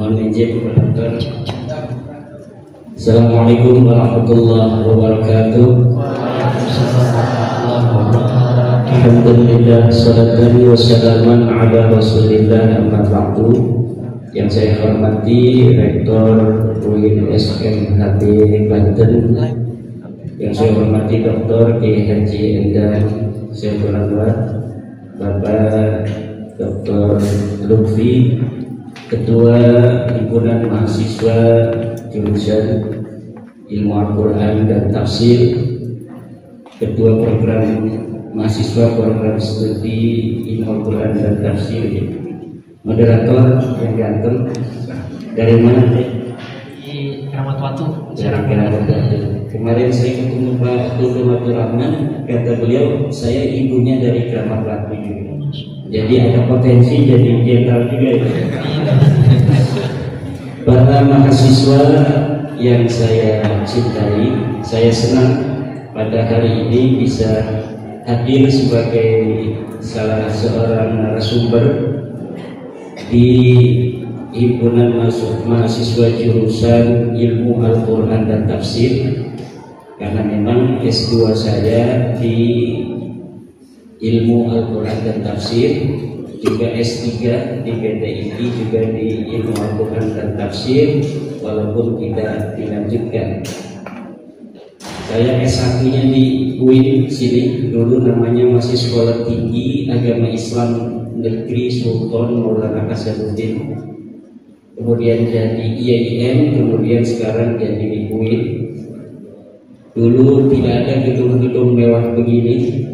Mohon izin kepada dokter. Assalamualaikum warahmatullahi wabarakatuh. Alhamdulillah, salatan wa salaman ala rasulillah, amma ba'du. Yang saya hormati Rektor UIN SMHB Banten, yang saya hormati Dr. Haji Endang Saiful Anwar, Bapak Dr. Lutfi, Ketua Himpunan Mahasiswa Jurusan Ilmu Al-Quran dan Tafsir, Ketua Program Mahasiswa Program Studi Ilmu Al-Quran dan Tafsir, moderator yang ganteng, dari mana? Di Keramat Watu. Kemarin saya ketemu Pak Dudung Abdul Rahman, kata beliau saya ibunya dari Keramat Watu juga. Jadi ada potensi jadi jenderal juga. Para mahasiswa yang saya cintai, saya senang pada hari ini bisa hadir sebagai salah seorang narasumber di Himpunan Mahasiswa Jurusan Ilmu Al-Quran dan Tafsir, karena memang S2 saya di Ilmu Al-Quran dan Tafsir, juga S3 di PTII juga di Ilmu Al-Quran dan Tafsir, walaupun tidak dilanjutkan. Saya S1-nya di UIN sini, dulu namanya masih Sekolah Tinggi Agama Islam Negeri Sultan Maulana Hasanuddin, kemudian jadi IAIN, kemudian sekarang jadi di UIN. Dulu tidak ada gedung-gedung mewah begini,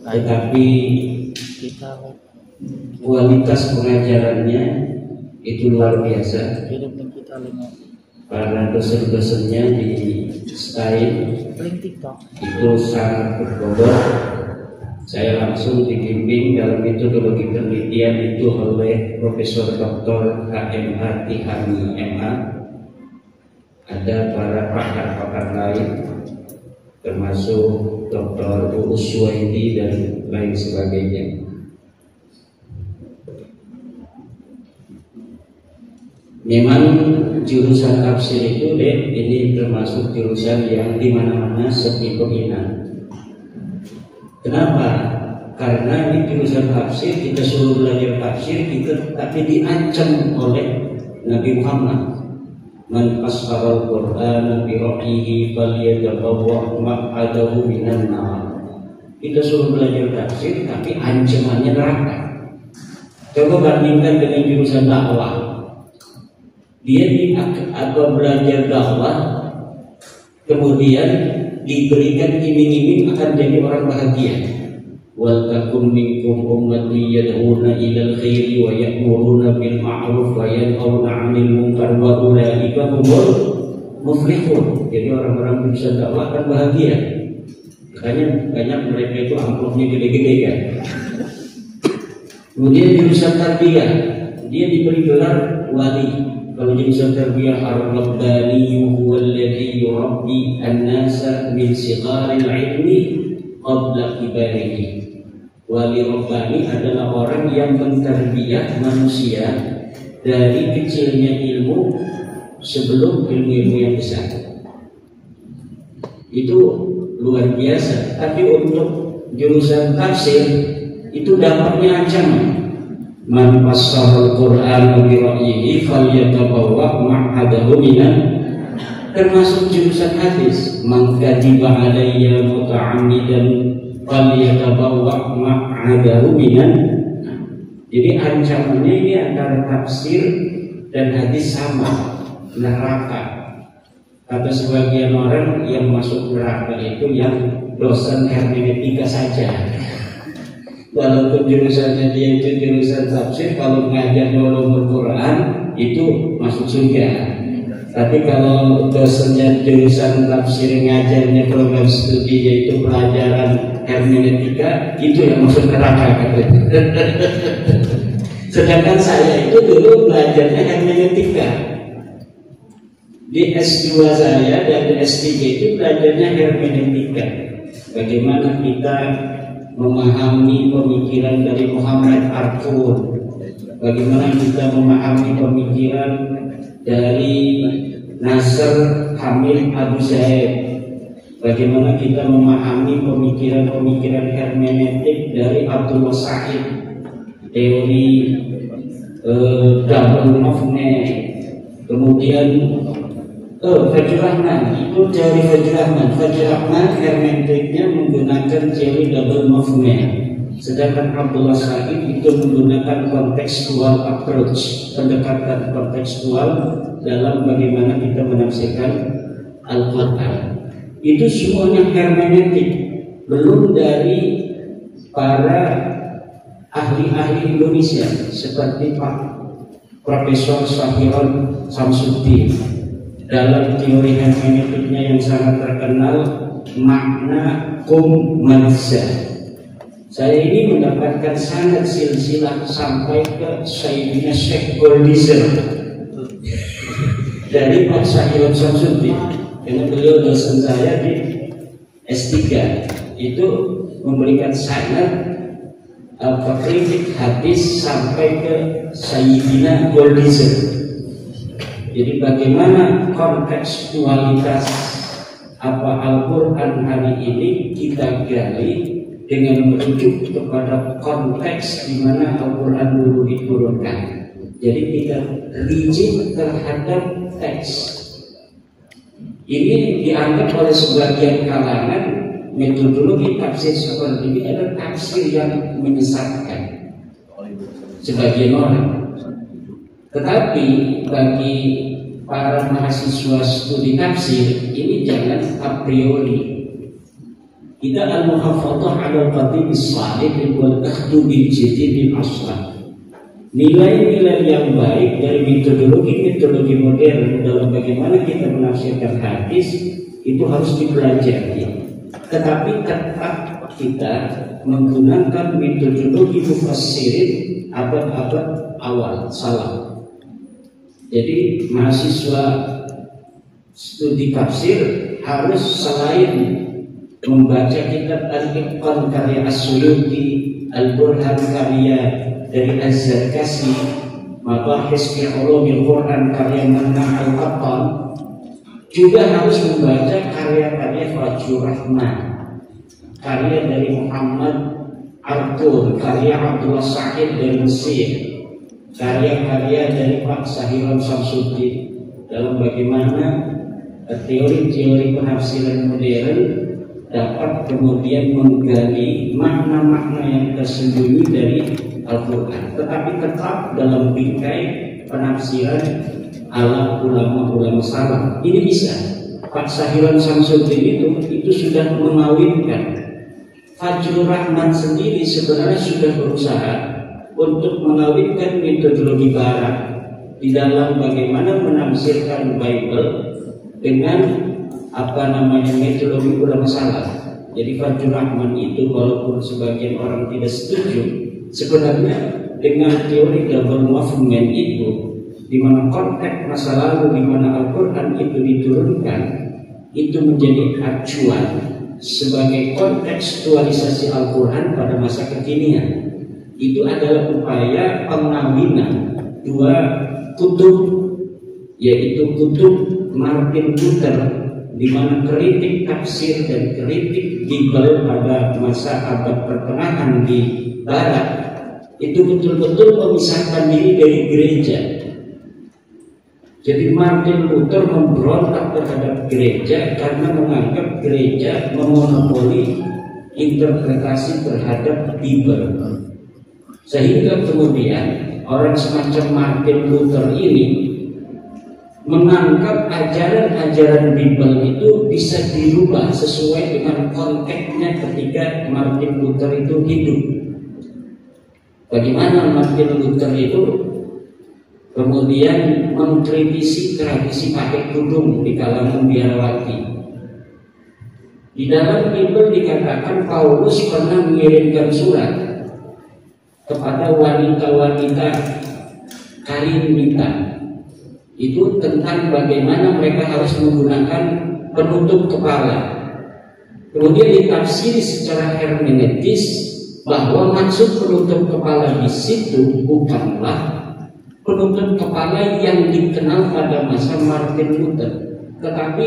tetapi kualitas pengajarannya itu luar biasa. Para dosen-dosennya di STAIN itu sangat berbobot. Saya langsung dibimbing dalam metodologi penelitian itu oleh Profesor Dr. HMA Tihami MA. Ada para pakar-pakar lain, termasuk Dr. Uus Suwaidi dan lain sebagainya. Memang jurusan tafsir itu ini termasuk jurusan yang dimana-mana sepi peminat. Kenapa? Karena di jurusan tafsir kita suruh belajar tafsir, kita tapi diancam oleh Nabi Muhammad. Man fasara al-Qur'ana bi ra'yihi falyatabawwa maq'adahu minan nar. Kita suruh belajar tafsir tapi ancamannya neraka. Coba bandingkan dengan jurusan dakwah. Dia atau belajar dakwah, kemudian diberikan iming-iming akan jadi orang bahagia. Wal takum minkum ummati yad'una ilal khairi wa ya'muruna bil ma'ruf wa yanhauna 'anil munkar wa ulaika humul muflihun. Jadi orang-orang jurusan dakwah akan bahagia. Makanya banyak mereka itu amplopnya gede-gede kan. Kemudian jurusan tarbiyah, dia diberi gelar wali. Kalau jurusan tarbiyah ar-rabbani huwa alladhi yurabbi an-nasa min sigharil 'ilmi qabla kibarihi. Wali rabbani adalah orang yang mentarbiyah manusia dari kecilnya ilmu sebelum ilmu-ilmu yang besar. Itu luar biasa. Tapi untuk jurusan tafsir itu dampaknya ancaman. Man fassara al-Qur'ana bi ra'yihi falyatabawwa maq'adahu minan, termasuk jurusan hadis. Man kadiba alayya muta'ammidan falyatabawwa maq'adahu minan. Jadi ancamannya ini antara tafsir dan hadis sama, neraka. Kata sebagian orang yang masuk neraka itu yang dosen hermeneutika saja. Walaupun jurusannya dia itu jurusan tafsir, kalau mengajar ulumul Quran itu masuk surga. Tapi kalau dosennya jurusan tafsir, ngajarnya program studi yaitu pelajaran hermeneutika, itu yang masuk neraka katanya. Sedangkan saya itu dulu belajarnya hermeneutika. Di S2 saya dan di S3 itu belajarnya hermeneutika. Bagaimana kita memahami pemikiran dari Muhammad Arfur bagaimana kita memahami pemikiran dari Nasr Hamid Abu Zaid, bagaimana kita memahami pemikiran-pemikiran hermeneutik dari Abdullah Sa'id, teori double movement, kemudian Fajr Rahman, itu teori Fajr Rahman hermeneutiknya menggunakan teori double movement. Sedangkan Abdullah Sa'id itu menggunakan contextual approach, pendekatan kontekstual dalam bagaimana kita menafsirkan Al-Quran. Itu semuanya hermeneutik, belum dari para ahli-ahli Indonesia seperti Pak Profesor Syahiron Samsudin dalam teori hermeneutiknya yang sangat terkenal, makna kum manza. Saya ini mendapatkan sangat silsilah sampai ke Sayyidina Syekh Goldizer dari Pak Syahiron Samsudin, karena beliau dosen saya di S3 itu memberikan sanad kritik hadis sampai ke Sayyidina Goldizer. Jadi bagaimana kontekstualitas Al-Quran hari ini kita gali dengan merujuk kepada konteks di mana Al-Quran dulu diturunkan. Jadi tidak rigid terhadap teks. Ini dianggap oleh sebagian kalangan metodologi tafsir seperti ini adalah tafsir yang menyesatkan sebagian orang. Tetapi bagi para mahasiswa studi tafsir ini jangan a priori. Kita al-muhafadzah 'ala al-qadhim as-salih wal akhdhu bil jadid bil aslah. Nilai-nilai yang baik dari metodologi modern dalam bagaimana kita menafsirkan hadis itu harus dipelajari. Tetapi tetap kita menggunakan metodologi mufassirin abad-abad awal salaf. Jadi mahasiswa studi tafsir harus selain membaca kitab Al-Itqan karya As-Suyuti, Al-Burhan karya dari Az-Zarkasi, Mabahis fi Ulumil Quran karya Manna Al-Qattan, juga harus membaca karya-karya Fajr Rahman, karya dari Muhammad Artur, karya Abdullah Sa'id dari Mesir, karya-karya dari Pak Syahiron Samsudin dalam bagaimana teori-teori penafsiran modern dapat kemudian menggali makna-makna yang tersembunyi dari Al-Quran, tetapi tetap dalam bingkai penafsiran ala ulama-ulama salaf. Ini bisa. Pak Syahiron Samsudin itu sudah mengawinkan. Fajrul Rahman sendiri sebenarnya sudah berusaha untuk mengawinkan metodologi barat di dalam bagaimana menafsirkan Bible dengan metodologi ulama salaf. Jadi Fajrul Rahman itu walaupun sebagian orang tidak setuju, sebenarnya dengan teori double movement itu, di mana konteks masa lalu, di mana Al-Quran itu diturunkan, itu menjadi acuan sebagai kontekstualisasi Al-Quran pada masa kekinian. Itu adalah upaya pengawinan dua kutub, yaitu kutub Martin Luther, di mana kritik tafsir dan kritik Bible pada masa abad pertengahan di Barat itu betul-betul memisahkan diri dari gereja. Jadi Martin Luther memberontak terhadap gereja karena menganggap gereja memonopoli interpretasi terhadap Bible. Sehingga kemudian orang semacam Martin Luther ini menganggap ajaran-ajaran Bible itu bisa dirubah sesuai dengan konteksnya ketika Martin Luther itu hidup. Bagaimana Martin Luther itu kemudian mengkritisi tradisi pakai kerudung di kalangan biarawati. Di dalam Bible dikatakan Paulus pernah mengirimkan surat kepada wanita-wanita Karinita. Itu tentang bagaimana mereka harus menggunakan penutup kepala. Kemudian ditafsiri secara hermeneutis bahwa maksud penutup kepala di situ bukanlah penutup kepala yang dikenal pada masa Martin Luther, tetapi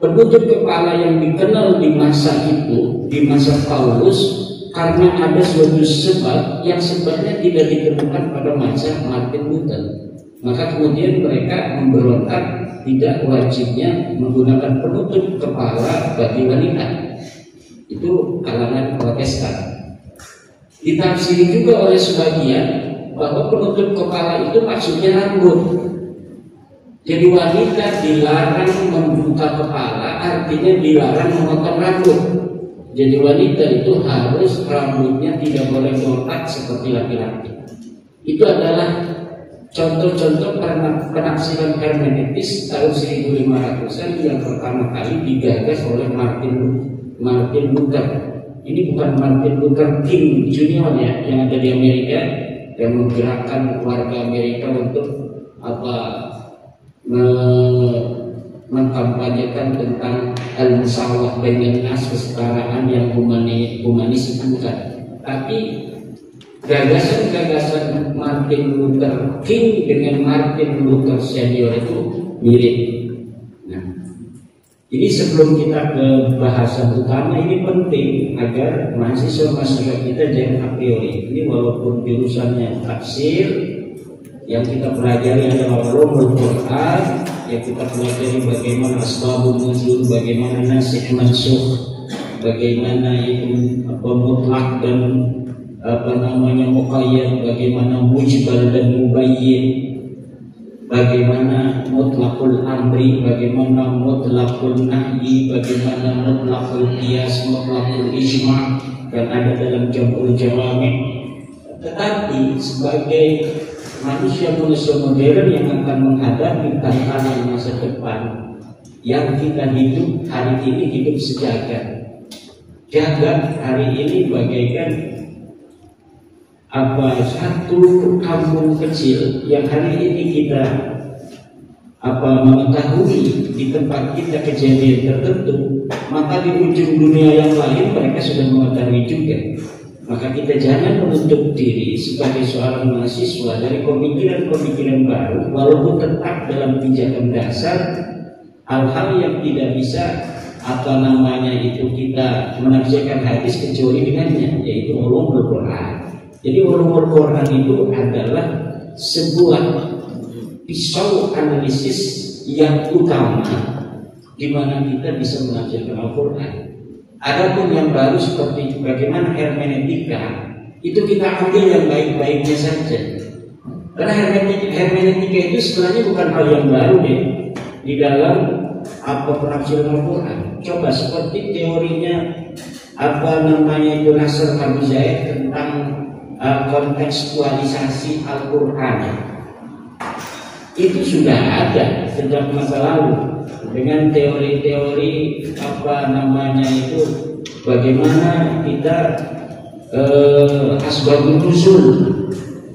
penutup kepala yang dikenal di masa itu, di masa Paulus, karena ada suatu sebab yang sebenarnya tidak ditemukan pada masa Martin Luther. Maka kemudian mereka memberontak tidak wajibnya menggunakan penutup kepala bagi wanita. Itu kalangan Protestan. Ditafsiri juga oleh sebagian bahwa penutup kepala itu maksudnya rambut. Jadi wanita dilarang membuka kepala, artinya dilarang memotong rambut. Jadi wanita itu harus rambutnya tidak boleh botak seperti laki-laki. Itu adalah contoh-contoh penafsiran hermeneutis tahun 1500-an yang pertama kali digagas oleh Martin Luther. Ini bukan Martin Luther King Junior ya, yang ada di Amerika, yang menggerakkan warga Amerika untuk mengkampanyekan tentang al-musawah bainan nas, kesetaraan yang humanis bukan. Tapi gagasan Martin Luther King dengan Martin Luther Senior itu mirip. Nah, ini sebelum kita ke bahasan utama, ini penting agar mahasiswa kita jangan a priori. Ini walaupun jurusannya tafsir, yang kita pelajari adalah ulumul Quran, yang kita pelajari bagaimana asbabun nuzul, bagaimana nasikh mansukh, bagaimana itu mutlak dan muqayyad, bagaimana mujbal dan mubayyin, bagaimana mutlaqul amri, bagaimana mutlaqul nahyi, bagaimana mutlaqul qiyas, mutlaqul ijma', dan ada dalam jam'ul jawami'. Tetapi sebagai manusia modern yang akan menghadapi tantangan masa depan, yang kita hidup hari ini hidup sejagat. Jagat hari ini bagaikan satu kampung kecil yang hari ini kita mengetahui di tempat kita kejadian tertentu, maka di ujung dunia yang lain mereka sudah mengetahui juga. Maka kita jangan menutup diri sebagai seorang mahasiswa dari pemikiran-pemikiran baru, walaupun tetap dalam pijakan dasar hal-hal yang tidak bisa kita menafsirkan hadis kecuali dengannya, yaitu ulumul Quran. Jadi ulumul Quran itu adalah sebuah pisau analisis yang utama di mana kita bisa menafsirkan Al-Quran. Adapun yang baru seperti bagaimana hermeneutika, itu kita ambil yang baik-baiknya saja. Karena hermeneutika itu sebenarnya bukan hal yang baru deh di dalam penafsiran Al-Quran. Coba seperti teorinya Nasr Abu Zaid tentang kontekstualisasi Al-Quran. Itu sudah ada sejak masa lalu dengan teori-teori bagaimana kita asbabun nuzul,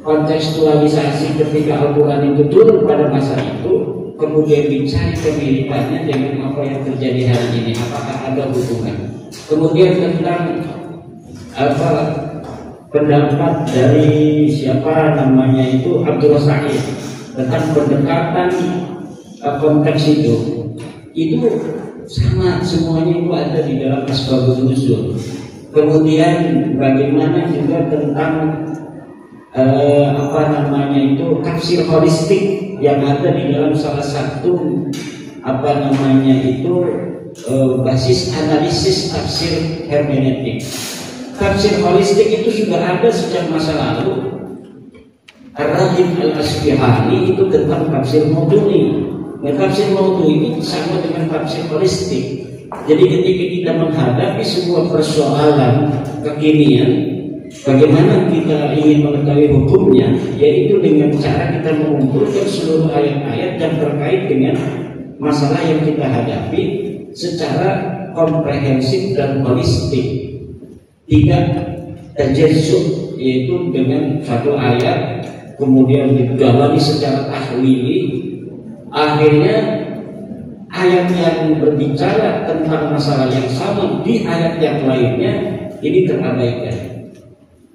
kontekstualisasi ketika Al-Quran itu turun pada masa itu, kemudian dicari kemiripannya dengan apa yang terjadi hari ini, apakah ada hubungan. Kemudian tentang pendapat dari Abdul Sa'id tentang pendekatan konteks itu sama semuanya itu ada di dalam asbabun nuzul. Kemudian bagaimana juga tentang tafsir holistik yang ada di dalam salah satu basis analisis tafsir hermeneutik. Tafsir holistik itu sudah ada sejak masa lalu. Ar-Raghib Al-Asbihani itu tentang tafsir maudhu'i. Nah, tafsir maudhu'i ini sama dengan tafsir holistik. Jadi ketika kita menghadapi sebuah persoalan kekinian, bagaimana kita ingin mengetahui hukumnya, yaitu dengan cara kita mengumpulkan seluruh ayat-ayat yang terkait dengan masalah yang kita hadapi secara komprehensif dan holistik, tidak terjazub, yaitu dengan satu ayat kemudian digalami secara tahwili, akhirnya ayat yang berbicara tentang masalah yang sama di ayat yang lainnya ini terabaikan.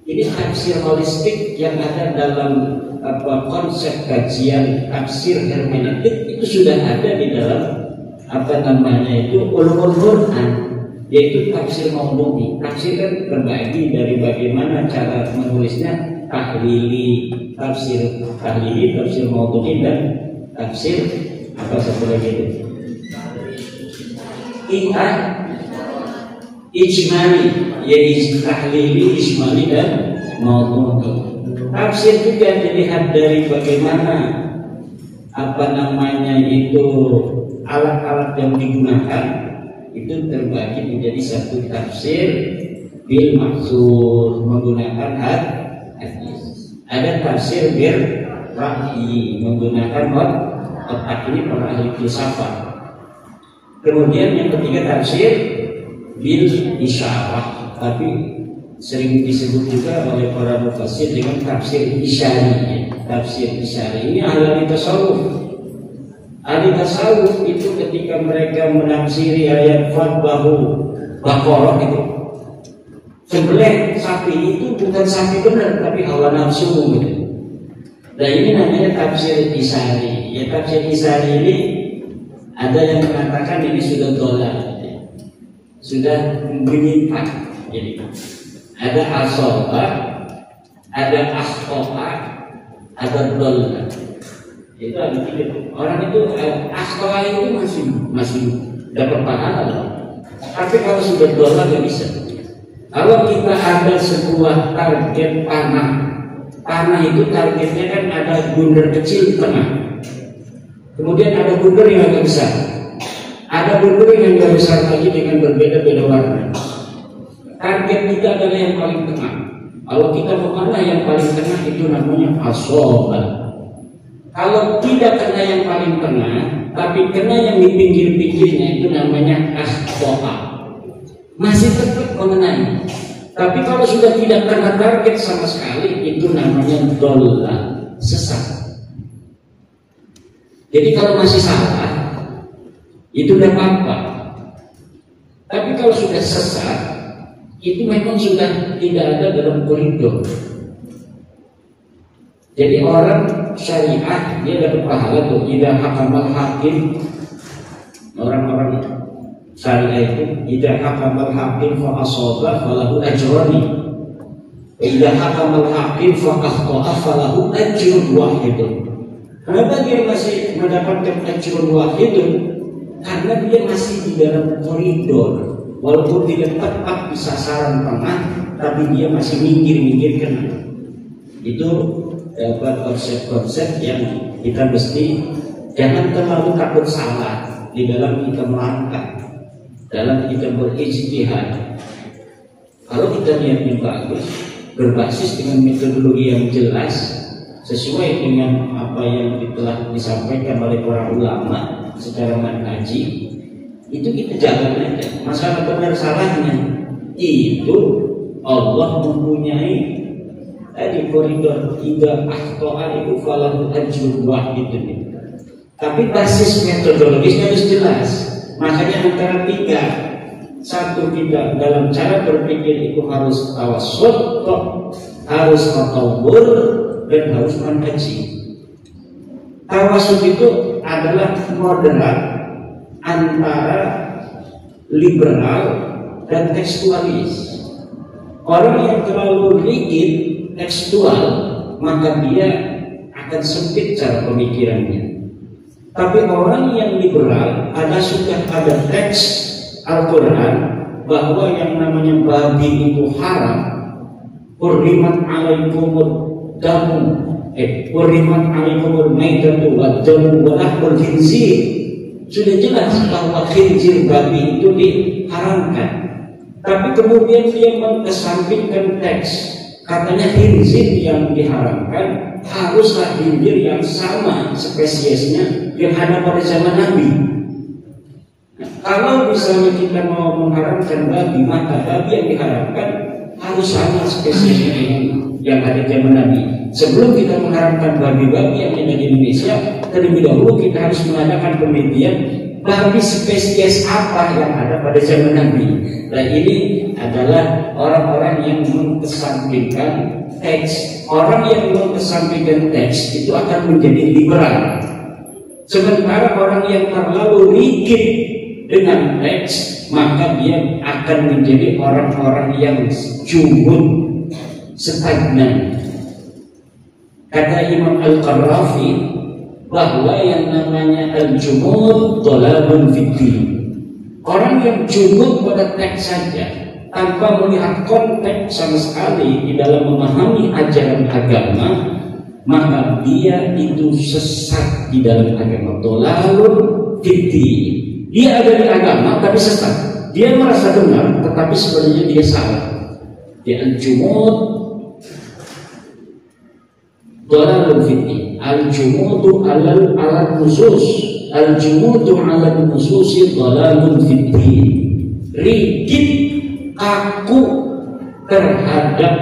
Ini tafsir holistik yang ada dalam konsep kajian tafsir hermeneutik itu sudah ada di dalam ulumul Quran, yaitu tafsir maudhu'i. Tafsir kan terbagi dari bagaimana cara menulisnya, tahlili, tafsir maudhu'i, dan tafsir apa satu lagi itu? Ijmali, yaitu tahlili, ijmali, dan maudhu'i. Tafsir juga dilihat dari bagaimana alat-alat yang digunakan itu terbagi menjadi satu tafsir bil maksud menggunakan hadis. Ada tafsir bil ra'yi menggunakan otak, ini para ahli filsafat. Kemudian yang ketiga tafsir bil isyarah, tapi sering disebut juga oleh para mufassir dengan tafsir isyari. Tafsir isyari ini ahli tasawuf. Ahli tasawuf itu ketika mereka menafsiri ayat Fatbahu Baqarah itu, sembelih sapi itu bukan sapi benar tapi hawa nafsu gitu. Nah ini namanya tafsir isyari. Ya, tafsir isyari ini ada yang mengatakan ini sudah dolal, sudah menyimpang. Jadi ada asoba, ada akhtoa, ada dolal. Itu orang itu akhtoa itu masih dapat pahala. Tapi kalau sudah dolal nggak bisa. Kalau kita ada sebuah target panah itu targetnya kan ada bundar kecil di tengah. Kemudian ada bundar yang agak besar. Ada bundar yang agak besar lagi dengan berbeda-beda warna. Target kita adalah yang paling tengah. Kalau kita memanah yang paling tengah itu namanya asoba. Kalau tidak kena yang paling tengah, tapi kena yang di pinggir-pinggirnya itu namanya akhtoa. Masih tetap mengenai. Tapi kalau sudah tidak kena target sama sekali, itu namanya dolal, sesat. Jadi kalau masih salah, itu tidak apa-apa. Tapi kalau sudah sesat, itu memang sudah tidak ada dalam koridor. Jadi orang syariat dia dapat pahala tuh. Idza hakamal hakim, orang-orang syariah itu idza hakamal hakim fa asaba falahu ajrani. Idza hakamal hakim fa akhta'a falahu ajrun wahid. Kenapa dia masih mendapatkan ajrun wahid? Karena dia masih di dalam koridor. Walaupun tidak tepat di sasaran tengah, tapi dia masih minggir-minggir kena. Itu konsep-konsep yang kita mesti jangan terlalu takut salah di dalam kita melangkah, dalam kita berijtihad. Kalau kita niatnya bagus, berbasis dengan metodologi yang jelas, sesuai dengan apa yang telah disampaikan oleh para ulama secara manhaji, itu kita jalan aja. Masalah benar salahnya itu Allah mempunyai tadi koridor. Tiga akhtoa itu falahu ajrun wahid. Tapi basis metodologisnya harus jelas. Makanya antara tiga, satu kita dalam cara berpikir itu harus tawassul, harus tatawur, dan harus manhaji. Tawassul itu adalah moderat antara liberal dan tekstualis. Orang yang terlalu rigid tekstual, maka dia akan sempit cara pemikirannya. Tapi orang yang liberal, sudah ada teks Al-Quran bahwa yang namanya babi itu haram. Hurrimat alaikumud damu, hurrimat alaikumul maitatu wad damu wa lahmul khinzir. Sudah jelas bahwa khinzir babi itu diharamkan. Tapi kemudian dia mengesampingkan teks. Katanya khinzir yang diharamkan haruslah khinzir yang sama spesiesnya yang ada pada zaman Nabi. Nah, kalau misalnya kita mau mengharamkan babi, maka babi yang diharamkan harus sama spesiesnya dengan yang ada zaman Nabi. Sebelum kita mengharamkan babi-babi yang ada di Indonesia, terlebih dahulu kita harus mengadakan penelitian Nabi spesies apa yang ada pada zaman Nabi. Nah ini adalah orang-orang yang mengesampingkan teks. Orang yang mengesampingkan teks itu akan menjadi liberal. Sementara orang yang terlalu rigid dengan teks, maka dia akan menjadi orang-orang yang jumud, stagnan. Kata Imam Al-Qarrafi bahwa yang namanya al-jumud dhalalun fid-din. Orang yang jumud pada teks saja tanpa melihat konteks sama sekali di dalam memahami ajaran agama, maka dia itu sesat di dalam agama. Dhalalun fid-din. Dia ada di agama tapi sesat. Dia merasa benar tetapi sebenarnya dia salah. Dia al-jumud dhalalun fid-din. Al-jumudu alal nusus. Al-jumudu alal nususi dhalalun fid-din. Rigid, kaku terhadap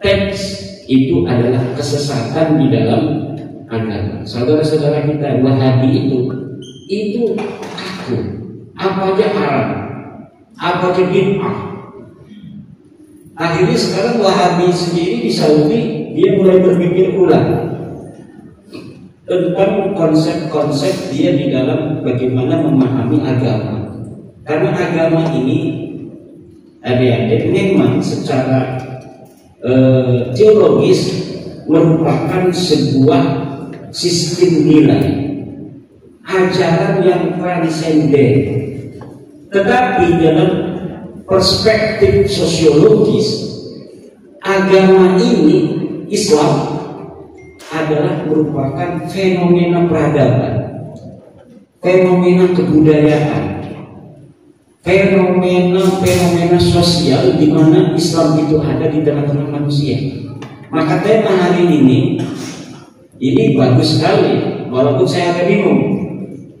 teks itu adalah kesesatan di dalam agama. Saudara-saudara kita Wahabi itu kaku. Apa aja haram, apa aja bid'ah. Akhirnya sekarang Wahabi sendiri di Saudi dia mulai berpikir ulang tentang konsep-konsep dia di dalam bagaimana memahami agama. Karena agama ini adik-adik memang secara teologis merupakan sebuah sistem nilai, ajaran yang transenden. Tetapi dalam perspektif sosiologis, agama ini, Islam adalah merupakan fenomena peradaban, fenomena kebudayaan, fenomena sosial di mana Islam itu ada di tengah-tengah manusia. Maka tema hari ini bagus sekali, walaupun saya agak bingung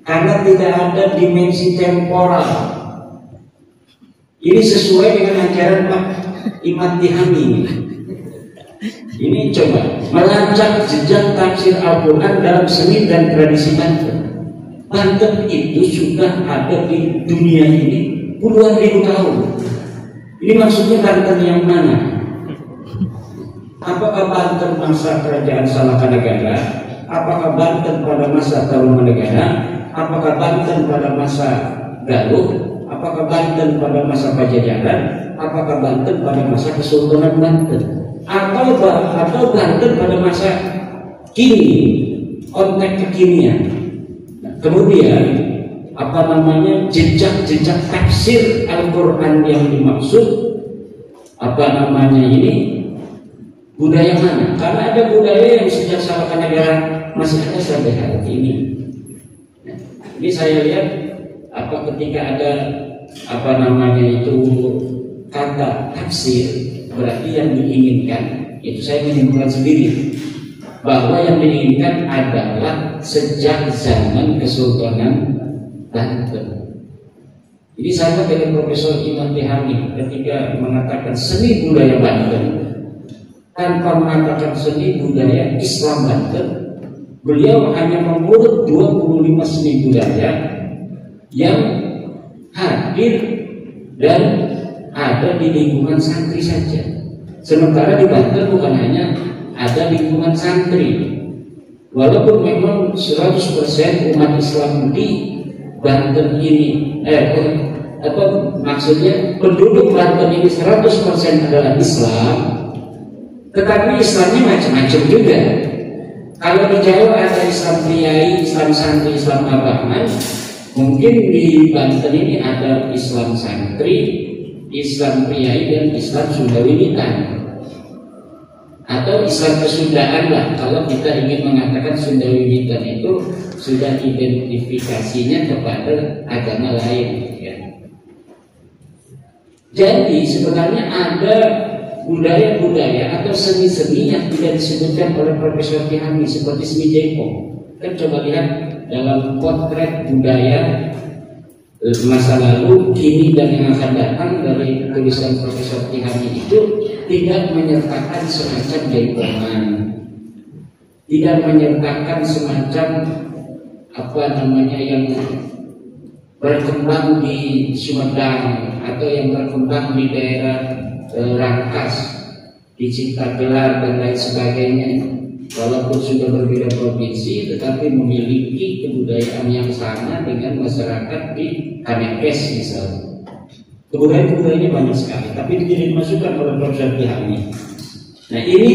karena tidak ada dimensi temporal. Ini sesuai dengan ajaran Pak Imad Tihami. Ini coba melacak jejak tafsir Al-Quran dalam seni dan tradisi Banten. Banten itu sudah ada di dunia ini puluhan ribu tahun. Ini maksudnya Banten yang mana? Apakah Banten masa kerajaan Salaka-Negara? Apakah Banten pada masa Tarumanegara? Apakah Banten pada masa Galuh? Apakah Banten pada masa Pajajaran? Apakah Banten pada masa Kesultanan Banten? Atau Banten pada masa kini, konteks kekinian. Nah, kemudian jejak tafsir Al-Quran yang dimaksud budaya mana? Karena ada budaya yang sejak Salaka-Negara masih ada sampai hari ini. Nah, ini saya lihat ketika ada kata tafsir, berarti yang diinginkan itu saya menyimpulkan sendiri bahwa yang diinginkan adalah sejak zaman Kesultanan Banten. Ini sama dengan Profesor Imad Tihami ketika mengatakan seni budaya Banten tanpa mengatakan seni budaya Islam Banten. Beliau hanya mengurut 25 seni budaya yang hadir dan ada di lingkungan santri saja. Sementara di Banten bukan hanya ada lingkungan santri. Walaupun memang 100% umat Islam di Banten ini penduduk Banten ini 100% adalah Islam, tetapi Islamnya macam-macam juga. Kalau di Jawa ada Islam priai, Islam santri, Islam abangan, mungkin di Banten ini ada Islam santri, Islam priai dan Islam Sundawiwitan atau Islam Kesundaan lah. Kalau kita ingin mengatakan Sundawiwitan itu sudah identifikasinya kepada agama lain ya. Jadi sebenarnya ada budaya-budaya atau seni-seni yang tidak disebutkan oleh Profesor Tihami seperti seni Jaipong. Kan coba lihat dalam potret budaya masa lalu, kini dan yang akan datang dari tulisan Profesor Tihami itu tidak menyertakan semacam jaipongan, tidak menyertakan semacam yang berkembang di Sumedang atau yang berkembang di daerah Rangkas, di Ciptagelar dan lain sebagainya, walaupun sudah berbeda provinsi tetapi memiliki kebudayaan yang sama dengan masyarakat di Kanekes misalnya. Kebudayaan-kebudayaannya banyak sekali, tapi tidak dimasukkan oleh Profesor Tihami. Nah, ini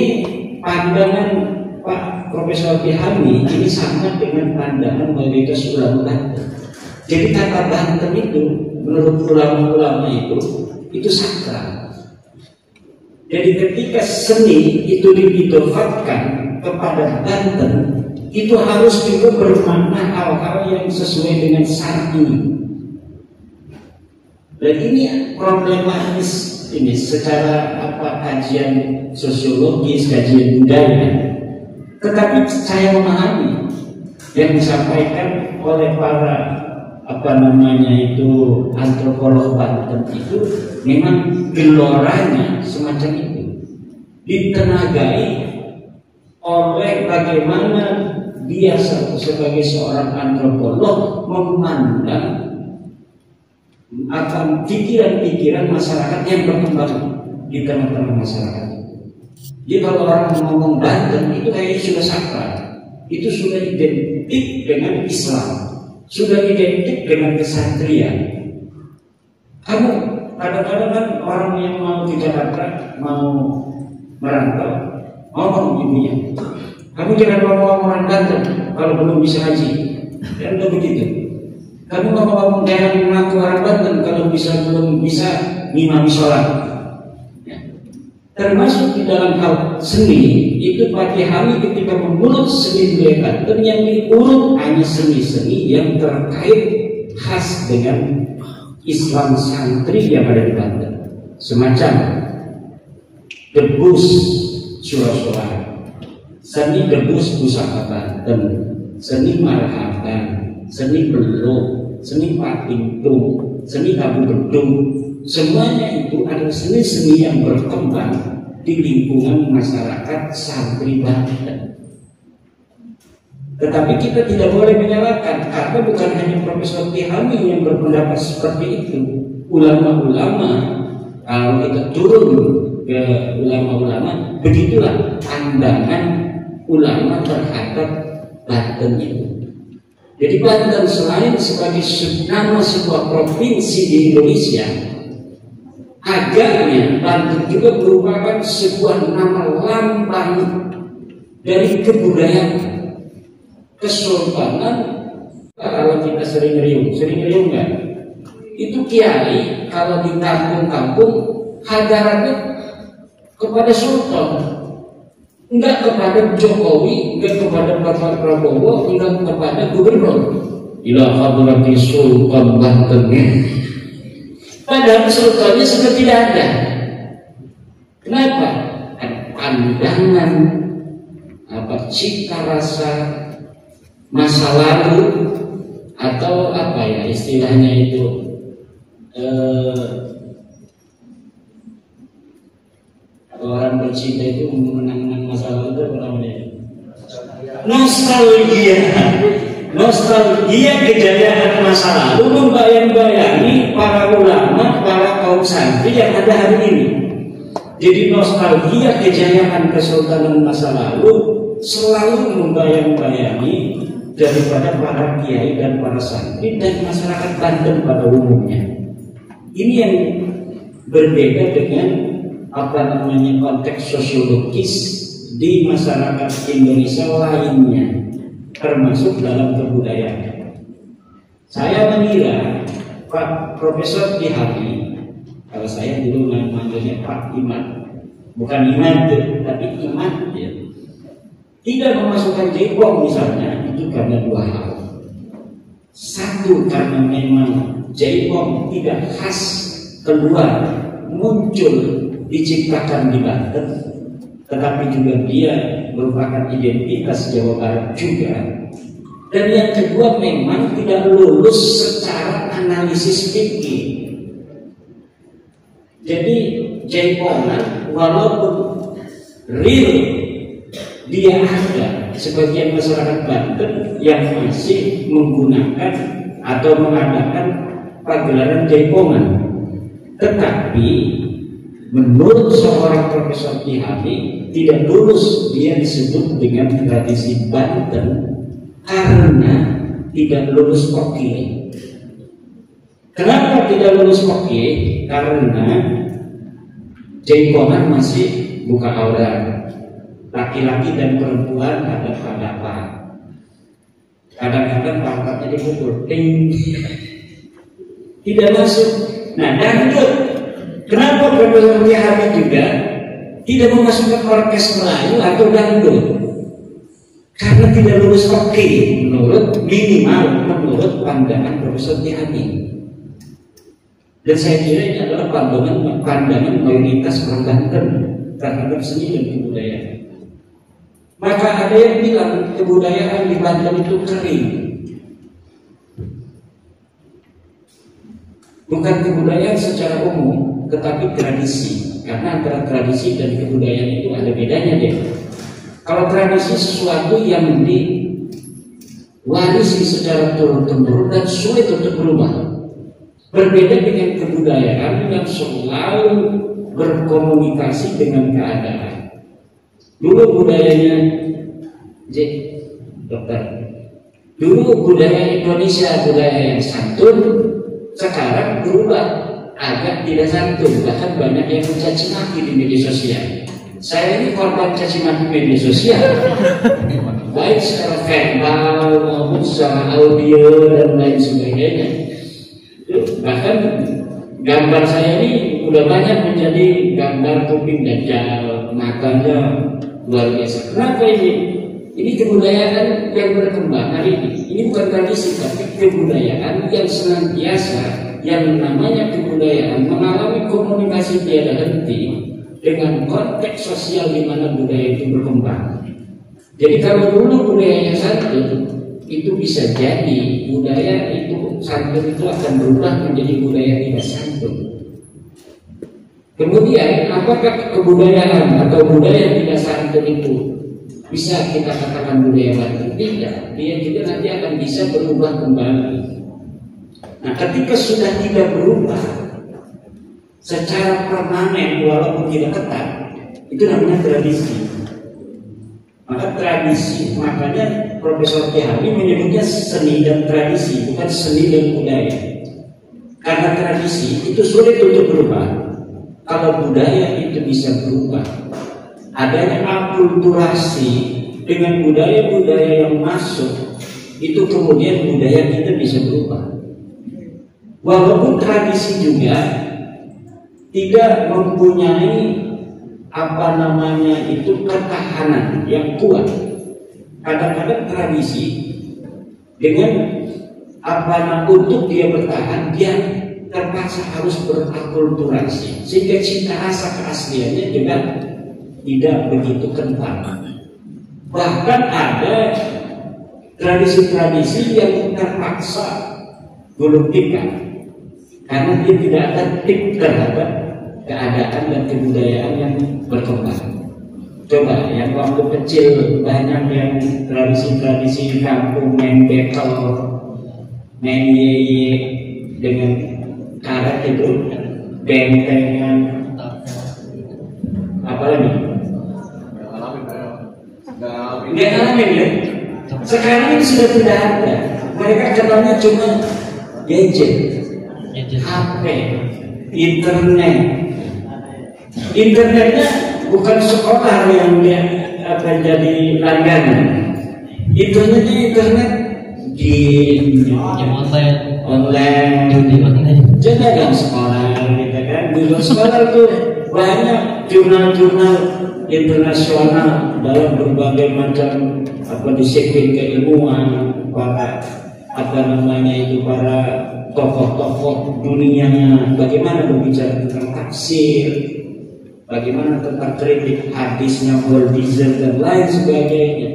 pandangan Pak Profesor Tihami ini sama dengan pandangan mayoritas ulama Banten. Jadi kata Banten itu menurut ulama-ulama itu sakral. Jadi ketika seni itu diidofatkan kepada Banten, itu harus juga bermakna hal-hal yang sesuai dengan syar'i. Dan ini problematis ini secara kajian sosiologis, kajian budaya. Tetapi saya memahami yang disampaikan oleh para antropolog Banten itu memang geloranya semacam itu, ditenagai oleh bagaimana dia sebagai seorang antropolog memandang akan pikiran-pikiran masyarakat yang berkembang di tengah-tengah masyarakat. Jadi kalau orang ngomong Banten itu kayaknya sudah sakral, itu sudah identik dengan Islam, sudah identik dengan kesatrian. Kamu kadang-kadang kan orang yang mau di Jakarta, mau merantau, ngomong ibunya, kamu jangan ngomong orang Banten kalau belum bisa haji, dan itu begitu. Kamu ngomong jangan mengaku orang Banten kalau belum bisa ngimami sholat. Ya. Termasuk di dalam hal seni itu Pak Tihami ketika mengurut seni budaya Banten yang diurut hanya seni-seni yang terkait khas dengan Islam santri yang ada di Banten, semacam debus Surah-Surah, seni debus Pusaka Banten, seni Marhaban, seni Beluk, seni Patintung, seni Tabu Bedung, semuanya itu adalah seni-seni yang berkembang di lingkungan masyarakat santri Banten. Tetapi kita tidak boleh menyalahkan, karena bukan hanya Profesor Tihami yang berpendapat seperti itu. Ulama-ulama, kalau kita turun ke ulama-ulama, begitulah pandangan ulama terhadap Banten itu. Jadi Banten selain sebagai nama sebuah provinsi di Indonesia, agaknya Banten juga merupakan sebuah nama lambang dari kebudayaan. Kesultanan, kalau kita sering riung kan? Itu kiai kalau di kampung-kampung hadaratnya kepada sultan, enggak kepada Jokowi, enggak kepada Pak Prabowo, enggak kepada gubernur. Ila hadrati Sultan Banten. Padahal sultannya sudah tidak ada. Kenapa? Pandangan cita rasa masa lalu atau istilahnya itu orang bercinta itu mengenang masa lalu itu apa namanya? Nostalgia kejayaan masa lalu membayang-bayangi para ulama, para kaum santri yang ada hari ini. Jadi nostalgia kejayaan kesultanan masa lalu selalu membayang-bayangi daripada para kiai dan para santri dan masyarakat Banten pada umumnya. Ini yang berbeda dengan konteks sosiologis di masyarakat Indonesia lainnya, termasuk dalam kebudayaan. Saya mengira Pak Profesor Tihami, kalau saya dulu manggilnya Pak Iman, bukan Iman tapi Iman ya. Tidak memasukkan jaipong misalnya, itu karena dua hal. Satu, karena memang jaipong tidak khas keluar, muncul, diciptakan di Banten, tetapi juga dia merupakan identitas Jawa Barat juga. Dan yang kedua, memang tidak lulus secara analisis fikih. Jadi jaipongan walaupun real, dia ada sebagian masyarakat Banten yang masih menggunakan atau mengadakan pagelaran jaipongan. Tetapi menurut seorang Profesor Kihami, tidak lulus dia disebut dengan tradisi Banten karena tidak lulus Kokie. Kenapa tidak lulus Kokie? Karena jaipongan masih buka aurat, laki-laki dan perempuan hadap-hadapan. Kadang-kadang pangkatnya dipukul, ting, tidak masuk. Nah, dangdut, kenapa Profesor Kihami juga tidak memasukkan orkes Melayu atau dangdut? Karena tidak lulus Kokie menurut pandangan Profesor Kihami. Dan saya kira ini adalah pandangan mayoritas orang Banten terhadap seni dan kebudayaan. Maka ada yang bilang kebudayaan di Banten itu kering. Bukan kebudayaan secara umum, tetapi tradisi. Karena antara tradisi dan kebudayaan itu ada bedanya deh. Kalau tradisi sesuatu yang diwarisi secara turun-temurun dan sulit untuk berubah. Berbeda dengan kebudayaan yang selalu berkomunikasi dengan keadaan. Dulu budayanya dokter. Dulu budaya Indonesia budaya yang santun, sekarang berubah agak tidak santun. Bahkan banyak yang mencaci maki di media sosial. Saya ini korban caci maki media sosial, baik secara verbal maupun secara audio dan lain sebagainya. Bahkan gambar saya ini udah banyak menjadi gambar kuping dajjal, matanya luar biasa. Kenapa ini? Ini kebudayaan yang berkembang hari ini. Ini bukan tradisi, tapi kebudayaan yang senantiasa, yang namanya kebudayaan mengalami komunikasi tiada henti dengan konteks sosial di mana budaya itu berkembang. Jadi kalau dulu budayanya santun, itu bisa jadi budaya itu santun itu akan berubah menjadi budaya tidak santun. Kemudian apakah kebudayaan atau budaya tidak santun itu bisa kita katakan budaya Banten? Tidak, dia juga nanti akan bisa berubah kembali. Nah, ketika sudah tidak berubah secara permanen walaupun tidak ketat, itu namanya tradisi. Maka tradisi, makanya Profesor Kihami menyebutnya seni dan tradisi, bukan seni dan budaya. Karena tradisi itu sulit untuk berubah. Kalau budaya itu bisa berubah, adanya akulturasi dengan budaya-budaya yang masuk, itu kemudian budaya kita bisa berubah. Walaupun tradisi juga tidak mempunyai ketahanan yang kuat. Kadang-kadang tradisi dengan untuk dia bertahan, dia terpaksa harus berakulturasi, sehingga cita rasa keasliannya juga tidak begitu kental. Bahkan ada tradisi-tradisi yang terpaksa gulung tikar karena dia tidak ada tik terhadap keadaan dan kebudayaan yang berkembang. Coba yang waktu kecil banyak yang tradisi-tradisi kampung main bekel, main yeye dengan karet itu, bentengan, apa lagi? Nggak ngalamin ya. Sekarang ini sudah tidak ada. Mereka kenalnya cuma gadget, HP, internet. Internetnya bukan sekolah yang dia akan jadi langganan. Internet online, jadi kan sekolah gitu kan. Di luar sekolah tuh banyak jurnal-jurnal internasional dalam berbagai macam disiplin keilmuan, para para tokoh-tokoh dunianya bagaimana berbicara tentang tafsir, bagaimana tentang kritik hadisnya Waldizem dan lain sebagainya.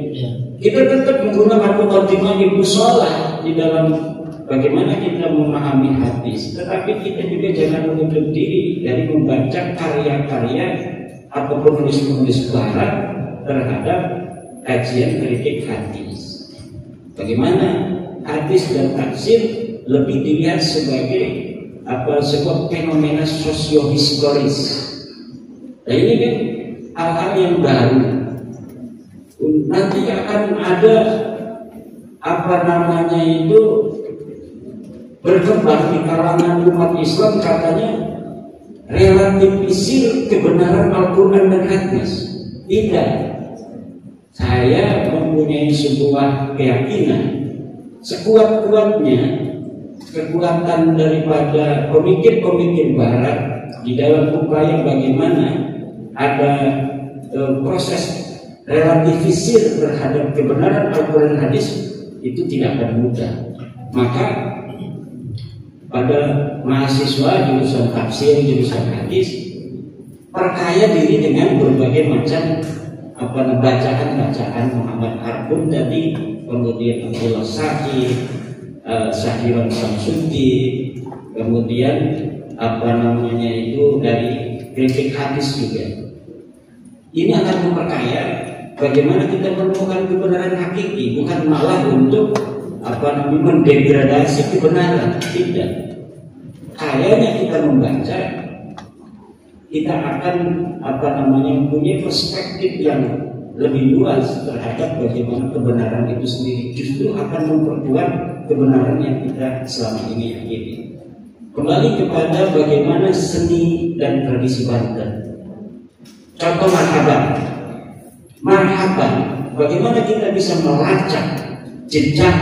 Kita tetap menggunakan muqaddimah Ibnu Shalah di dalam bagaimana kita memahami hadis, tetapi kita juga jangan menutup diri dari membaca karya-karya ataupun penulis-penulis barat terhadap kajian kritik hadis. Bagaimana hadis dan tafsir lebih dilihat sebagai sebuah fenomena sosiohistoris. Nah ini kan hal-hal yang baru. Nanti akan ada berkembang di kalangan umat Islam, katanya relativisir kebenaran Al-Quran dan hadis. Tidak. Saya mempunyai sebuah keyakinan, sekuat-kuatnya kekuatan daripada pemikir-pemikir Barat di dalam upaya bagaimana ada proses relativisir terhadap kebenaran Al-Quran dan hadis, itu tidak akan mudah. Maka pada mahasiswa jurusan tafsir, jurusan hadis, perkaya diri dengan berbagai macam bacaan Muhammad Arbun tadi, kemudian Abdullah Sa'id, Syahriwan Samsudin, kemudian dari kritik hadis juga. Ini akan memperkaya bagaimana kita menemukan kebenaran hakiki, bukan malah untuk mendegradasi kebenaran. Tidak. Kayaknya kita membaca, kita akan punya perspektif yang lebih luas terhadap bagaimana kebenaran itu sendiri. Justru akan memperkuat kebenaran yang kita selama ini yakini. Kembali kepada bagaimana seni dan tradisi Banten. Contoh marhaban, bagaimana kita bisa melacak jejak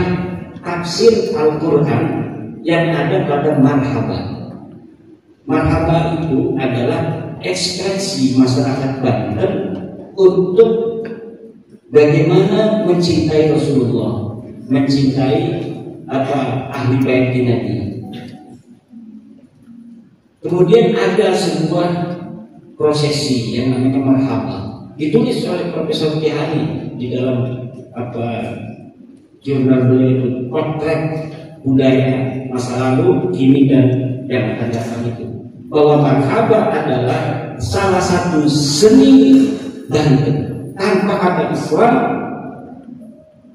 tafsir Al-Quran yang ada pada marhaban. Marhaban itu adalah ekspresi masyarakat Banten untuk bagaimana mencintai Rasulullah, mencintai ahli bait Nabi. Kemudian ada sebuah prosesi yang namanya marhaban, ditulis oleh Profesor Kihani di dalam jurnal beliau, Potret Budaya Masa Lalu, Kini dan yang akan datang itu, bahwa marhaba adalah salah satu seni Banten. Tanpa ada Islam,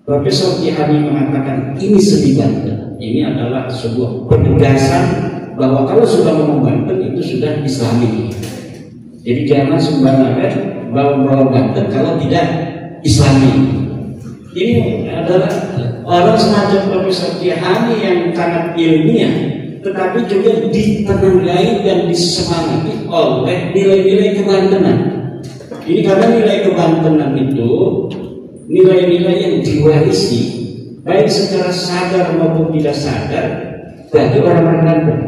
Profesor Kihani mengatakan ini seni Banten. Ini adalah sebuah penegasan bahwa kalau sudah ngomong Banten itu sudah Islami. Jadi jangan sembarangan bawa Banten kalau tidak Islami. Ini adalah orang semacam Profesor Kihani yang sangat ilmiah, tetapi juga ditenangai dan disemangati oleh nilai-nilai kebantenan. Ini karena nilai kebantenan itu nilai-nilai yang diwarisi baik secara sadar maupun tidak sadar bagi orang-orang Banten.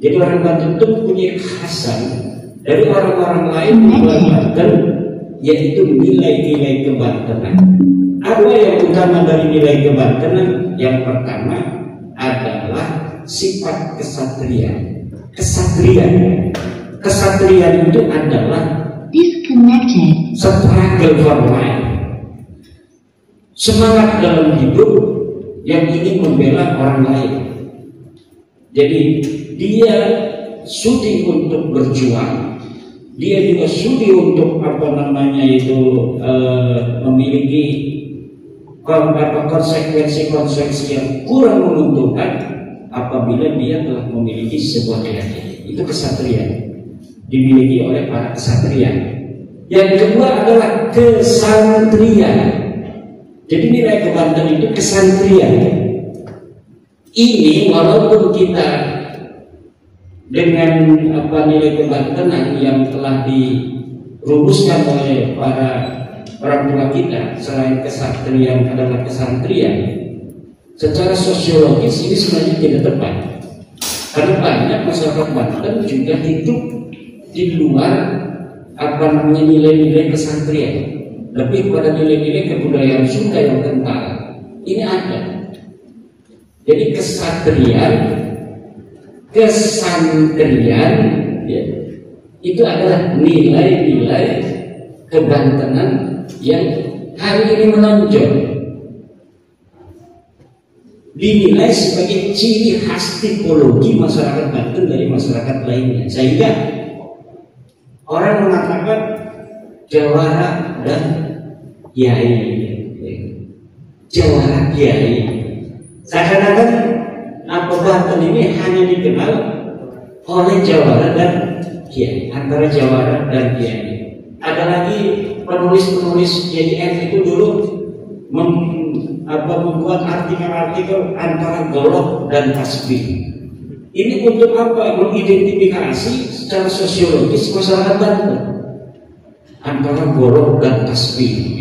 Jadi orang Banten itu punya kekhasan dari orang-orang lain di luar Banten, yaitu nilai-nilai kebantenan. Apa yang utama dari nilai kebantenan? Yang pertama adalah sifat kesatria. Kesatria itu adalah disconnected, struggle for life, semangat dalam hidup yang ingin membela orang lain. Jadi dia sudi untuk berjuang, dia juga sudi untuk memiliki konsekuensi yang kurang menguntungkan apabila dia telah memiliki sebuah keyakinan. Itu kesatria dimiliki oleh para kesatria. Yang kedua adalah kesantrian. Jadi nilai kebantenan itu kesantrian. Ini walaupun kita dengan nilai kebantenan yang telah dirumuskan oleh para orang tua kita, selain kesatrian adalah kesantrian, secara sosiologis ini sebenarnya tidak tepat. Karena banyak masyarakat Banten juga hidup di luar nilai-nilai kesantrian, lebih pada nilai-nilai kebudayaan Sunda yang kental. Ini ada. Jadi kesantrian ya, itu adalah nilai-nilai kebantenan yang hari ini menonjol, dinilai sebagai ciri khas tipologi masyarakat Banten dari masyarakat lainnya, sehingga orang mengatakan jawara dan kiai, jawara kiai, seakan-akan Banten ini hanya dikenal oleh Jawara dan Kiai, antara Jawara dan Kiai. Ada lagi penulis-penulis JDF itu dulu membuat artikel-artikel antara golok dan tasbih. Ini untuk apa? Mengidentifikasi secara sosiologis masyarakat Banten antara golok dan tasbih.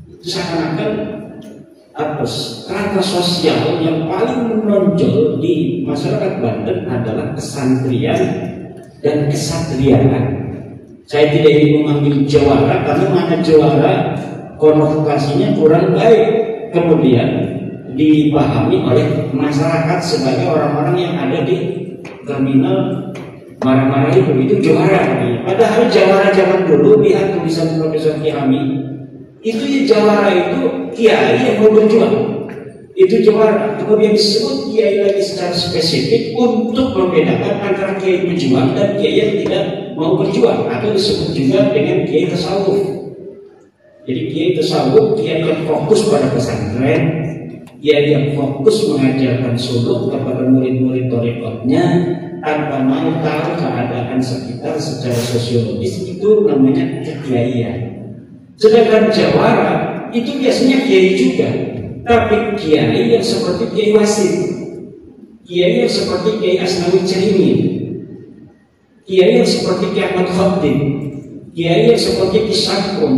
Itu seakan-akan strata sosial yang paling menonjol di masyarakat Banten adalah kesantrian dan kesatriaan. Saya tidak ingin mengambil Jawara karena mana Jawara konotasinya kurang baik kemudian dipahami oleh masyarakat sebagai orang-orang yang ada di terminal marah-marah itu Jawara. Padahal Jawara zaman dulu, lihat tulisan Profesor Kihami, itu ya Jawara itu kiai yang mau berjuang, itu Jawara. Kemudian disebut kiai lagi secara spesifik untuk membedakan antara kiai berjuang dan kiai yang tidak mau berjuang, atau disebut juga dengan kiai tasawuf. Jadi kiai tasawuf, kiai yang fokus pada pesantren, kiai yang fokus mengajarkan suluk kepada murid-murid thariqatnya tanpa mau tahu keadaan sekitar secara sosiologis, itu namanya kekiaian. Sedangkan Jawara itu biasanya kiai juga, tapi kiai yang seperti Kiai Wasit, kiai yang seperti Kiai Asnawi Caimin, kiai yang seperti Kiai Ahmad Khatib, kiai yang seperti Kisakun,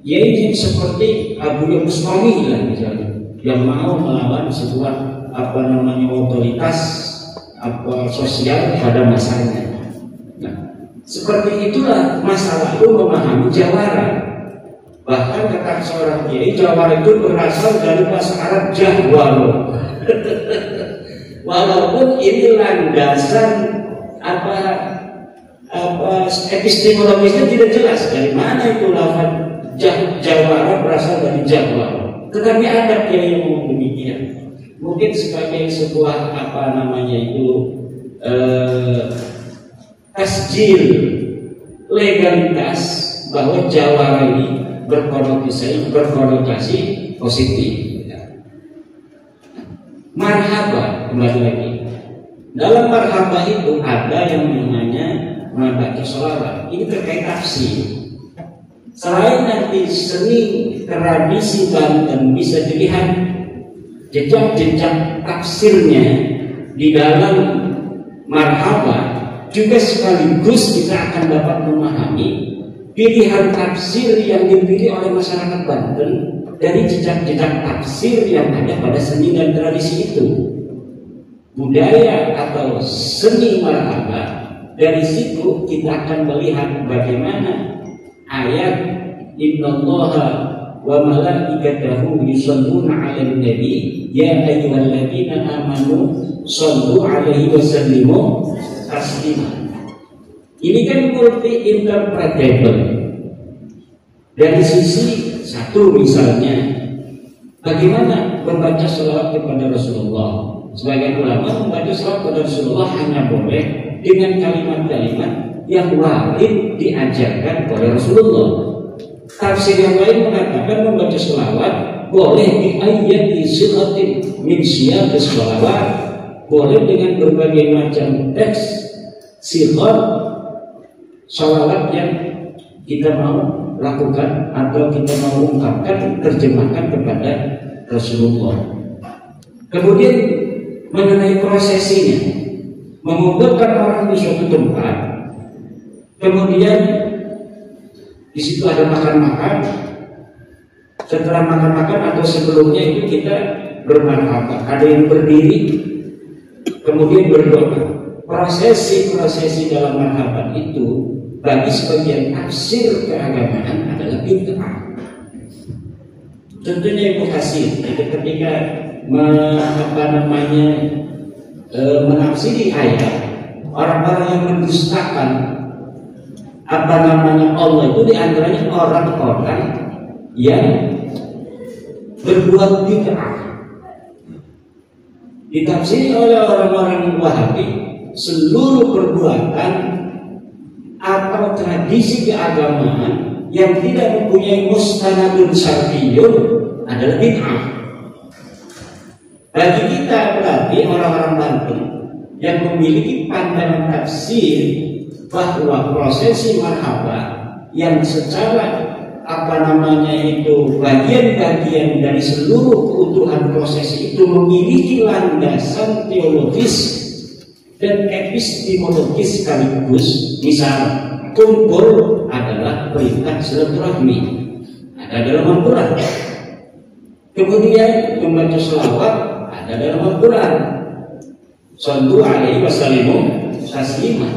kiai yang seperti Abu Yunus Mami lah misalnya, yang mau melawan sebuah otoritas sosial pada masanya. Nah, seperti itulah masa lalu memahami Jawara. Bahkan kata seorang kiai, Jawara itu berasal dari bahasa Arab Jahwaro. Walaupun ini landasan epistemologisnya tidak jelas dari mana itu lafaz Jawara berasal dari Jahwaro. Tetapi ada kiai yang ngomong demikian. Mungkin sebagai sebuah tasjil legalitas bahwa Jawara ini berkonotasi positif. Marhaba, kembali lagi. Dalam marhaba itu ada yang namanya membaca sholawat. Ini terkait tafsir. Selain nanti seni tradisi Banten bisa dilihat jejak-jejak tafsirnya di dalam marhaba, juga sekaligus kita akan dapat memahami pilihan tafsir yang dipilih oleh masyarakat Banten dari jejak-jejak tafsir yang ada pada seni dan tradisi itu. Budaya atau seni marhaba, dari situ kita akan melihat bagaimana ayat innallaha wa malaikatahu yusholluna 'alan nabi ya ayyuhalladzina amanu shollu 'alaihi wa sallimu taslima. Ini kan multi interpretable. Dari sisi satu misalnya, bagaimana membaca sholawat kepada Rasulullah. Sebagian ulama membaca sholawat kepada Rasulullah hanya boleh dengan kalimat-kalimat yang wajib diajarkan oleh Rasulullah. Tafsir yang lain mengatakan membaca sholawat boleh di ayat di silatin min siyaqis sholawat, boleh dengan berbagai macam teks silat sholawat yang kita mau lakukan atau kita mau ungkapkan, terjemahkan kepada Rasulullah. Kemudian mengenai prosesinya, mengumpulkan orang di suatu tempat, kemudian di situ ada makan-makan. Setelah makan-makan atau sebelumnya itu kita bermarhabat. Ada yang berdiri, kemudian berdoa. Prosesi-prosesi dalam marhabat itu bagi sebagian tafsir keagamaan adalah bid'ah. Tentunya Ibu Kasih itu ketika menafsiri ayat, orang-orang yang mendustakan Allah itu diantaranya orang-orang yang berbuat bid'ah. Ditafsiri oleh orang-orang Wahabi, seluruh perbuatan atau tradisi keagamaan yang tidak mempunyai mustanadun syar'iyyun adalah bid'ah. Bagi kita berarti orang-orang Banten yang memiliki pandangan tafsir bahwa prosesi marhabah yang secara bagian-bagian dari seluruh keutuhan prosesi itu memiliki landasan teologis dan epistemologis sekaligus. Misal, kumpul adalah perintah silaturahmi, ada dalam Al-Quran. Kemudian membaca selawat ada dalam Al-Quran. Shallu alaihi wasallimu taslima.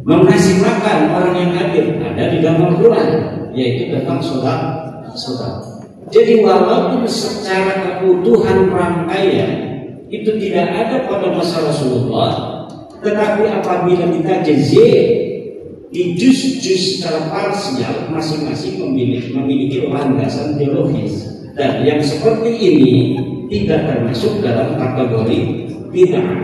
Mengasih makan orang yang hadir ada di dalam Al-Quran, yaitu tentang sholat. Jadi walaupun secara keutuhan rangkaian itu tidak ada pada masa Rasulullah, tetapi apabila kita jazir di juz-juz secara parsial, masing-masing memiliki landasan teologis, dan yang seperti ini tidak termasuk dalam kategori bid'ah.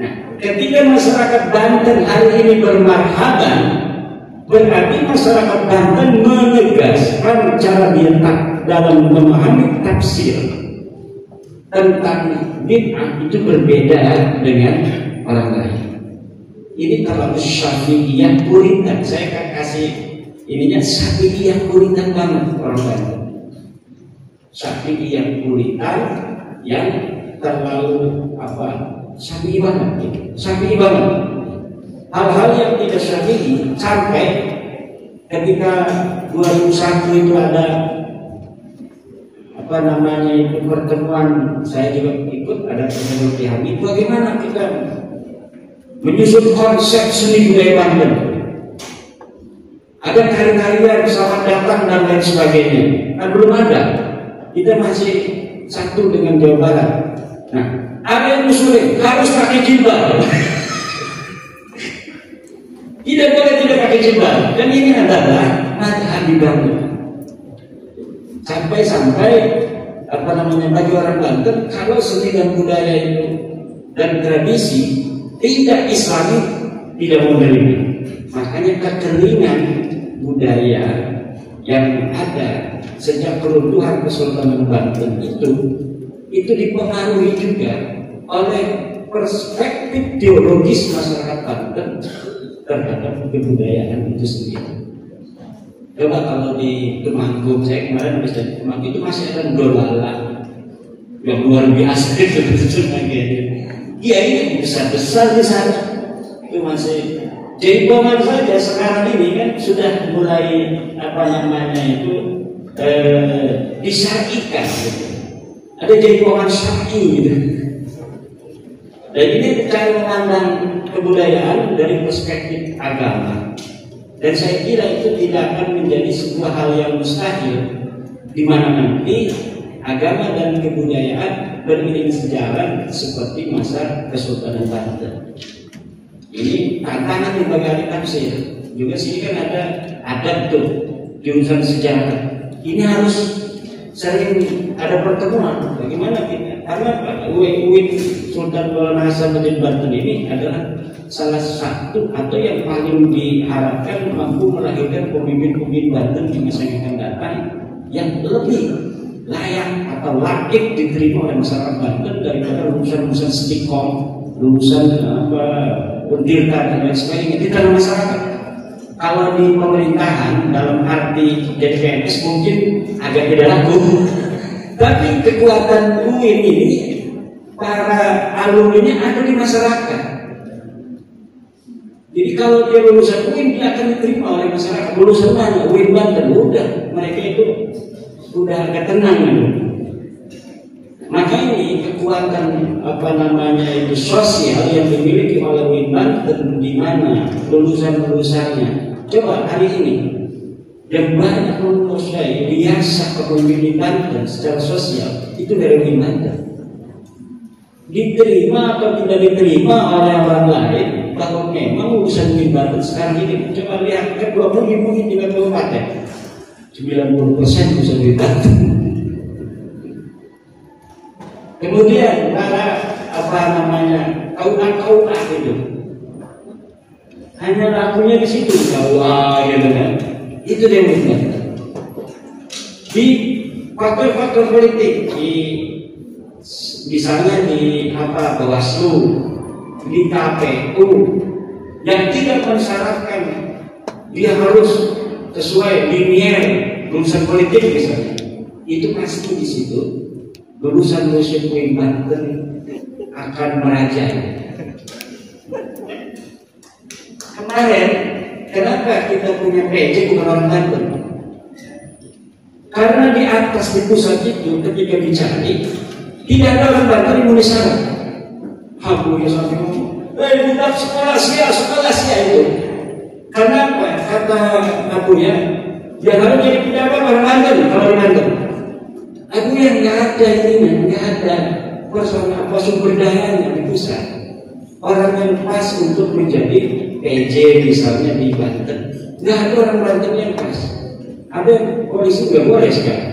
Nah, ketika masyarakat Banten hari ini bermarhaban, berarti masyarakat Banten menegaskan cara dia dalam memahami tafsir tentang bid'ah itu berbeda dengan orang lain. Ini terlalu Syafi'iyah puritan. Saya akan kasih ininya Syafi'iyah puritan banget orang Banten. Syafi'iyah puritan yang terlalu Syafi'i banget. Hal-hal yang tidak Syafi'i sampai ketika 2001 itu ada pertemuan, saya juga ikut, ada pertemuan di Hamid. Bagaimana kita menyusun konsep seni budaya Banten? Ada tari-tarian, selamat datang dan lain sebagainya. Kan belum ada. Kita masih satu dengan Jawa Barat. Nah, ada yang usulin harus pakai jilbab. Tidak boleh tidak pakai jilbab. Dan ini adalah mazhab di Banten. Sampai bagi orang Banten, kalau seni dan budaya itu dan tradisi tidak Islami tidak menerima. Makanya kekeringan budaya yang ada sejak keruntuhan Kesultanan Banten itu dipengaruhi juga oleh perspektif teologis masyarakat Banten terhadap kebudayaan itu sendiri. Coba kalau di Temanggung, saya kemarin habis dari Temanggung itu masih ada dolala yang luar biasa itu ya ini besar-besar di sana itu masih jaipongan saja. Sekarang ini kan sudah mulai disyarikan gitu. Ada jaipongan syar'i gitu. Dan ini cara memandang kebudayaan dari perspektif agama. Dan saya kira itu tidak akan menjadi sebuah hal yang mustahil, di mana nanti agama dan kebudayaan beriring sejalan seperti masa Kesultanan Banten. Ini tantangan di bagi ahli tafsir. Juga sini kan ada adab tuh jurusan sejarah. Ini harus sering ada pertemuan. Bagaimana kita? Karena UIN Sultan Maulana Hasanuddin Banten ini adalah salah satu atau yang paling diharapkan mampu melahirkan pemimpin-pemimpin Banten di masa yang akan datang yang lebih layak atau layak diterima oleh masyarakat Banten daripada lulusan-lulusan Stikom, lulusan Untirta dan lain sebagainya di dalam masyarakat. Kalau di pemerintahan dalam arti jadi PNS mungkin agak tidak laku, tapi kekuatan UIN ini para alumninya ada di masyarakat. Jadi kalau dia lulusan UIN dia akan diterima oleh masyarakat. Lulusan mana? UIN Banten, udah mereka itu udah agak tenang gitu. Maka ini kekuatan sosial yang dimiliki oleh UIN Banten di mana lulusan-lulusannya. Coba hari ini yang banyak lulus dari biasa kepemimpinan Banten secara sosial itu dari UIN Banten. Diterima atau tidak diterima oleh orang lain bahwa memang lulusan UIN Banten sekarang ini, coba lihat ke 20 mungkin 34 ya, 90% lulusan UIN Banten. Kemudian para KUA itu hanya lakunya di situ KUA gitu kan, itu dia UIN Banten. Di faktor-faktor politik di misalnya di Bawaslu, di KPU, yang tidak mensyaratkan dia harus sesuai linier lulusan politik misalnya, itu pasti di situ lulusan UIN Banten akan merajai. Kemarin kenapa kita punya PJ bukan orang Banten? Karena di atas, di pusat itu ketika dicari tidak ada orang Banten yang menulis syarat. Aku ya sampai ngomong, bukan sekolah sia itu. Karena apa? Kata aku ya, dia harus jadi pejabat orang Banten kalau di Banten. Aku yang nggak ada ini, nggak ada persoalan apa sumber dayanya di pusat. Orang yang pas untuk menjadi PJ misalnya di Banten, nggak ada orang Banten yang pas. Ada polisi nggak boleh sekarang.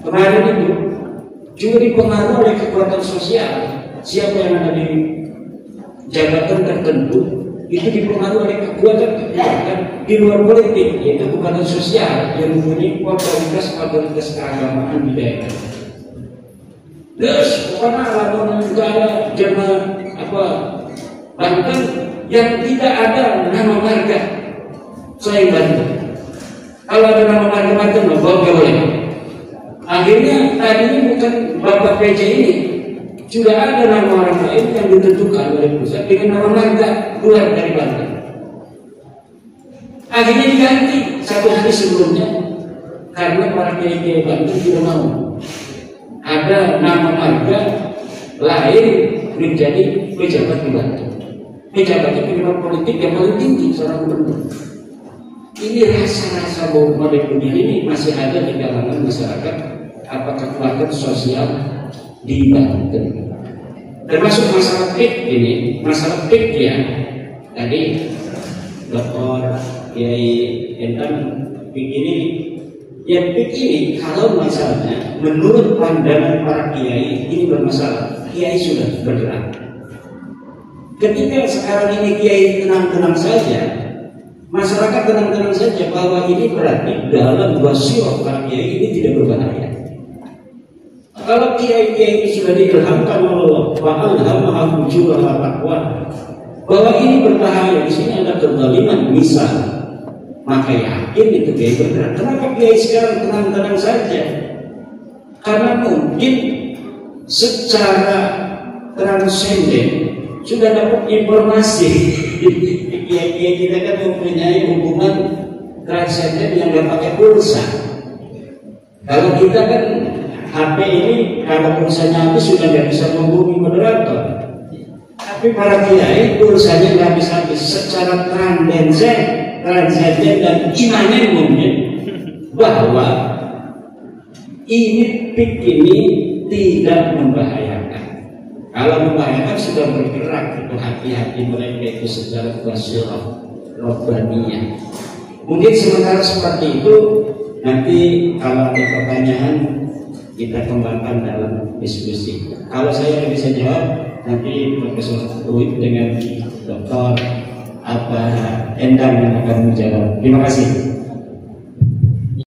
Kemarin itu juga dipengaruhi oleh kekuatan sosial. Siapa yang ada di jabatan tertentu itu dipengaruhi oleh kekuatan di luar politik, yaitu kekuatan sosial yang mempunyai otoritas keagamaan di daerah. Terus pokoknya laporan negara jemaah Banten yang tidak ada nama marga selain Banten. Kalau ada nama marga Banten, boleh. Akhirnya tadinya bukan Bapak PJ ini, sudah ada nama orang lain yang ditentukan oleh pusat dengan nama marga luar dari Banten. Akhirnya diganti satu hari sebelumnya karena para kiai Banten tidak mau ada nama marga lain menjadi pejabat di Banten. Pejabat itu pejabat politik yang paling tinggi seorang gubernur. Ini rasa-rasa bahwa begini ini masih ada di kalangan masyarakat kekuatan sosial di Banten. Termasuk masalah PIK ini, masalah PIK ya. Tadi Dr. Kiai Endang PIK ini, ya PIK ini kalau masalahnya menurut pandangan para kiai ini bermasalah. Kiai sudah bergerak. Ketika sekarang ini kiai tenang-tenang saja, masyarakat tenang-tenang saja bahwa ini berarti dalam wasiat para kiai ini tidak berbahaya. Kalau kiai-kiai ini sudah diilhamkan oleh Allah, wa'alhamahu fujuraha taqwa, bahwa ini berbahaya, di sini ada kezaliman misal, maka yakin itu kiai bergerak. Kenapa kiai sekarang tenang-tenang saja? Karena mungkin secara transenden sudah dapat informasi. Kiai-kiai kita kan mempunyai hubungan transenden yang nggak pakai pulsa. Kalau kita kan HP ini kalau pulsanya habis sudah nggak bisa menghubungi moderator. Tapi para kiai pulsanya nggak habis-habis. Secara transenden dan imanen mungkin bahwa ini PIK ini tidak membahayakan. Kalau membahayakan sudah bergerak, itu hati-hati mereka itu secara basirah robbaniyah. Mungkin sementara seperti itu, nanti kalau ada pertanyaan kita kembangkan dalam diskusi. Kalau saya bisa jawab, nanti Profesor Uwit dengan Dr. Endang yang akan menjawab. Terima kasih.